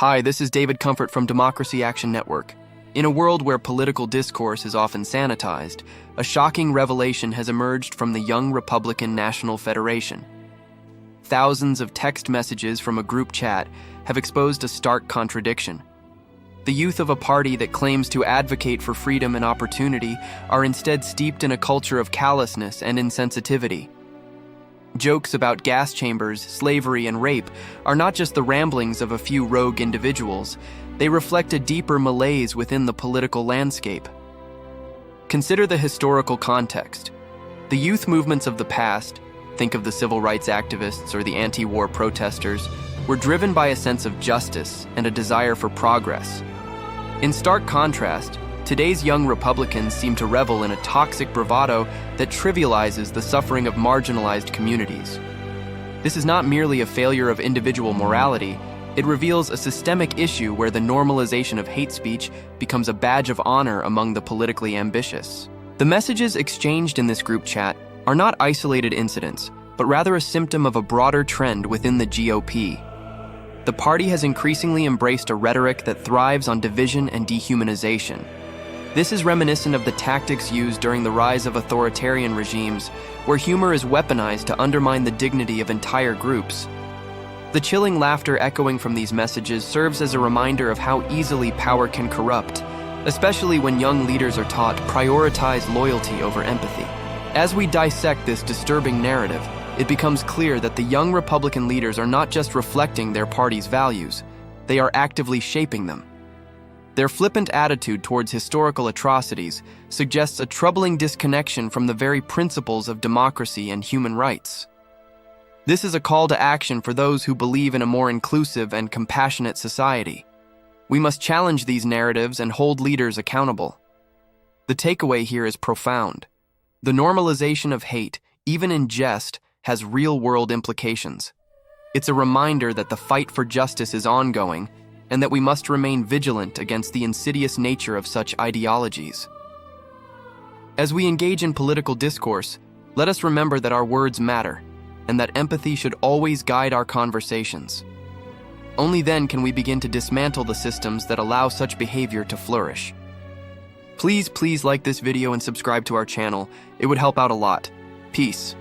Hi, this is David Comfort from Democracy Action Network. In a world where political discourse is often sanitized, a shocking revelation has emerged from the young Republican National Federation. Thousands of text messages from a group chat have exposed a stark contradiction. The youth of a party that claims to advocate for freedom and opportunity are instead steeped in a culture of callousness and insensitivity. Jokes about gas chambers, slavery, and rape are not just the ramblings of a few rogue individuals. They reflect a deeper malaise within the political landscape. Consider the historical context. The youth movements of the past, think of the civil rights activists or the anti-war protesters, were driven by a sense of justice and a desire for progress. In stark contrast, today's young Republicans seem to revel in a toxic bravado that trivializes the suffering of marginalized communities. This is not merely a failure of individual morality, it reveals a systemic issue where the normalization of hate speech becomes a badge of honor among the politically ambitious. The messages exchanged in this group chat are not isolated incidents, but rather a symptom of a broader trend within the GOP. The party has increasingly embraced a rhetoric that thrives on division and dehumanization. This is reminiscent of the tactics used during the rise of authoritarian regimes, where humor is weaponized to undermine the dignity of entire groups. The chilling laughter echoing from these messages serves as a reminder of how easily power can corrupt, especially when young leaders are taught to prioritize loyalty over empathy. As we dissect this disturbing narrative, it becomes clear that the young Republican leaders are not just reflecting their party's values, they are actively shaping them. Their flippant attitude towards historical atrocities suggests a troubling disconnection from the very principles of democracy and human rights. This is a call to action for those who believe in a more inclusive and compassionate society. We must challenge these narratives and hold leaders accountable. The takeaway here is profound. The normalization of hate, even in jest, has real-world implications. It's a reminder that the fight for justice is ongoing, and that we must remain vigilant against the insidious nature of such ideologies. As we engage in political discourse, let us remember that our words matter, and that empathy should always guide our conversations. Only then can we begin to dismantle the systems that allow such behavior to flourish. Please like this video and subscribe to our channel. It would help out a lot. Peace.